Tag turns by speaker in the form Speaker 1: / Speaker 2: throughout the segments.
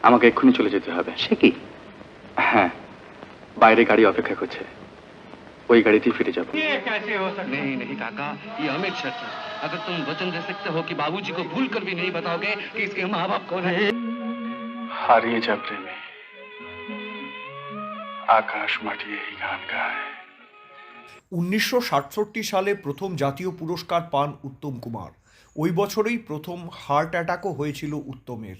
Speaker 1: আমাকে এক্ষুনি চলে যেতে হবে।
Speaker 2: সে কি?
Speaker 1: হ্যাঁ, বাইরে গাড়ি অপেক্ষা করছে, ওই গাড়িতেই ফিরে যাব।
Speaker 3: नहीं नहीं काका, ये अमिट शर्त है। अगर तुम वचन दे सकते हो कि बाबूजी को भूल कर भी नहीं बताओगे कि इसके माँ बाप कौन है।
Speaker 1: হারিয়ে যা প্রেমে, আকাশ মাটি এই গান গায়।
Speaker 4: 1967 সালে প্রথম জাতীয় পুরস্কার পান উত্তম কুমার। ওই বছরেই প্রথম হার্ট অ্যাটাকও হয়েছিল উত্তমের।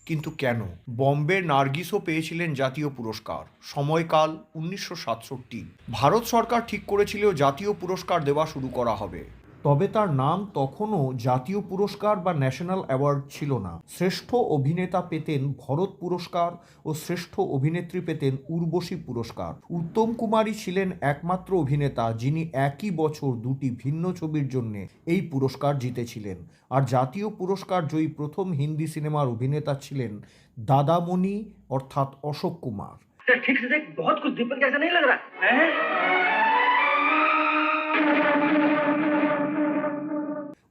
Speaker 4: কিন্তু কেন? বম্বের নার্গিসও পেয়েছিলেন জাতীয় পুরস্কার। সময়কাল 1967। ভারত সরকার ঠিক করেছিল জাতীয় পুরস্কার দেওয়া শুরু করা হবে, তবে তার নাম তখনও জাতীয় পুরস্কার বা ন্যাশনাল অ্যাওয়ার্ড ছিল না। শ্রেষ্ঠ অভিনেতা পেতেন ভরত পুরস্কার ও শ্রেষ্ঠ অভিনেত্রী পেতেন উর্বশী পুরস্কার। উত্তম কুমারই ছিলেন একমাত্র অভিনেতা যিনি একই বছর দুটি ভিন্ন ছবির জন্য এই পুরস্কার জিতেছিলেন। আর জাতীয় পুরস্কার জয়ী প্রথম হিন্দি সিনেমার অভিনেতা ছিলেন দাদামণি অর্থাৎ অশোক কুমার।
Speaker 2: ठीक से देख, बहुत कुछ दीपक जैसा नहीं लग रहा है।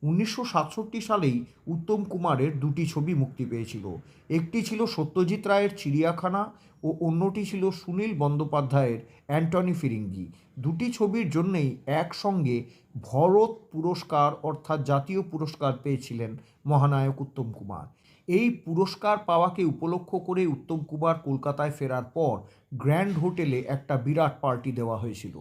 Speaker 4: 1967 সালেই উত্তম কুমারের দুটি ছবি মুক্তি পেয়েছিল। একটি ছিল সত্যজিৎ রায়ের চিড়িয়াখানা ও অন্যটি ছিল সুনীল বন্দ্যোপাধ্যায়ের অ্যান্টনি ফিরিঙ্গি। দুটি ছবির জন্যেই একসঙ্গে ভরত পুরস্কার অর্থাৎ জাতীয় পুরস্কার পেয়েছিলেন মহানায়ক উত্তম কুমার। এই পুরস্কার পাওয়াকে উপলক্ষ করে উত্তম কুমার কলকাতায় ফেরার পর গ্র্যান্ড হোটেলে একটা বিরাট পার্টি দেওয়া হয়েছিল।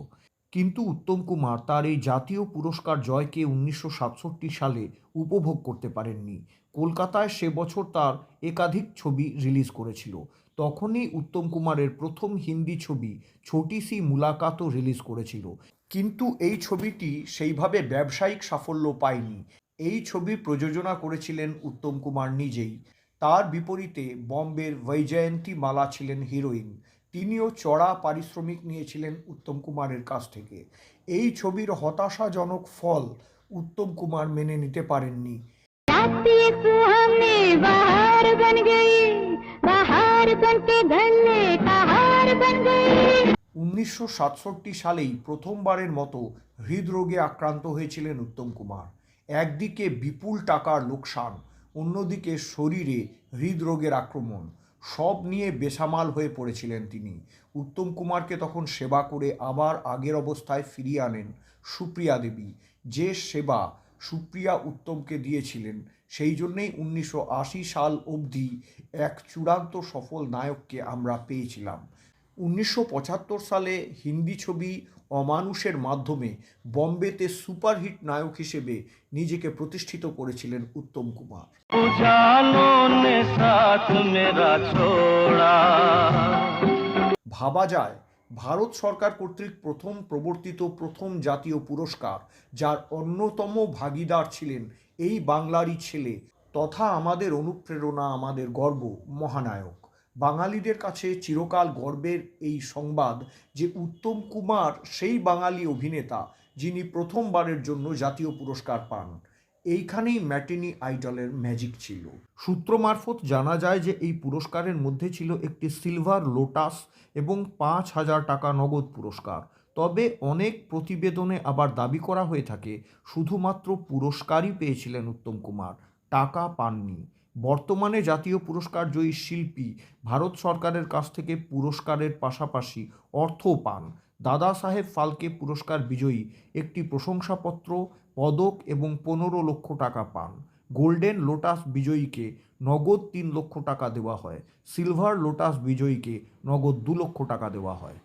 Speaker 4: কিন্তু উত্তম কুমার তার এই জাতীয় পুরস্কার জয়কে 1967 সালে উপভোগ করতে পারেননি। কলকাতায় সে বছর তার একাধিক ছবি রিলিজ করেছিল। তখনই উত্তম কুমারের প্রথম হিন্দি ছবি ছোটি সি মুলাকাতও রিলিজ করেছিল। কিন্তু এই ছবিটি সেইভাবে ব্যবসায়িক সাফল্য পায়নি। এই ছবি প্রযোজনা করেছিলেন উত্তম কুমার নিজেই। তার বিপরীতে বম্বের বৈজয়ন্তী মালা ছিলেন হিরোইন। তিনিও চড়া পারিশ্রমিক নিয়েছিলেন উত্তম কুমারের কাছ থেকে। এই ছবির হতাশাজনক ফল উত্তম কুমার মেনে নিতে পারেননি। 1967 সালেই প্রথমবারের মতো হৃদরোগে আক্রান্ত হয়েছিলেন উত্তম কুমার। একদিকে বিপুল টাকার লোকসান, অন্যদিকে শরীরে হৃদরোগের আক্রমণ, সব নিয়ে বেসামাল হয়ে পড়েছিলেন তিনি। উত্তম কুমারকে তখন সেবা করে আবার আগের অবস্থায় ফিরিয়ে আনেন সুপ্রিয়া দেবী। যে সেবা সুপ্রিয়া উত্তমকে দিয়েছিলেন, সেই জন্যেই 1980 সাল অবধি এক চূড়ান্ত সফল নায়ককে আমরা পেয়েছিলাম। 1975 সালে হিন্দি ছবি অমানুষের মাধ্যমে বম্বেতে সুপারহিট নায়ক হিসেবে নিজেকে প্রতিষ্ঠিত করেছিলেন উত্তম কুমার। ভাবা যায় ভারত সরকার কর্তৃক প্রথম প্রবর্তিত প্রথম জাতীয় পুরস্কার, যার অন্যতম ভাগীদার ছিলেন এই বাংলারই ছেলে তথা আমাদের অনুপ্রেরণা, আমাদের গর্ব মহানায়ক। বাঙালিদের কাছে চিরকাল গর্বের এই সংবাদ যে উত্তম কুমার সেই বাঙালি অভিনেতা যিনি প্রথমবারের জন্য জাতীয় পুরস্কার পান। এইখানেই ম্যাটিনি আইডলের ম্যাজিক ছিল। সূত্র মারফত জানা যায় যে এই পুরস্কারের মধ্যে ছিল একটি সিলভার লোটাস এবং 5,000 টাকা নগদ পুরস্কার। তবে অনেক প্রতিবেদনে আবার দাবি করা হয়ে থাকে শুধুমাত্র পুরস্কারই পেয়েছিলেন উত্তম কুমার, টাকা পাননি। বর্তমানে জাতীয় পুরস্কার জয়ী শিল্পী ভারত সরকারের কাছ থেকে পুরস্কারের পাশাপাশি অর্থও পান। দাদা সাহেব ফালকে পুরস্কার বিজয়ী একটি প্রশংসাপত্র, পদক এবং 15 লক্ষ টাকা পান। গোল্ডেন লোটাস বিজয়ীকে নগদ 3 লক্ষ টাকা দেওয়া হয়। সিলভার লোটাস বিজয়ীকে নগদ 2 লক্ষ টাকা দেওয়া হয়।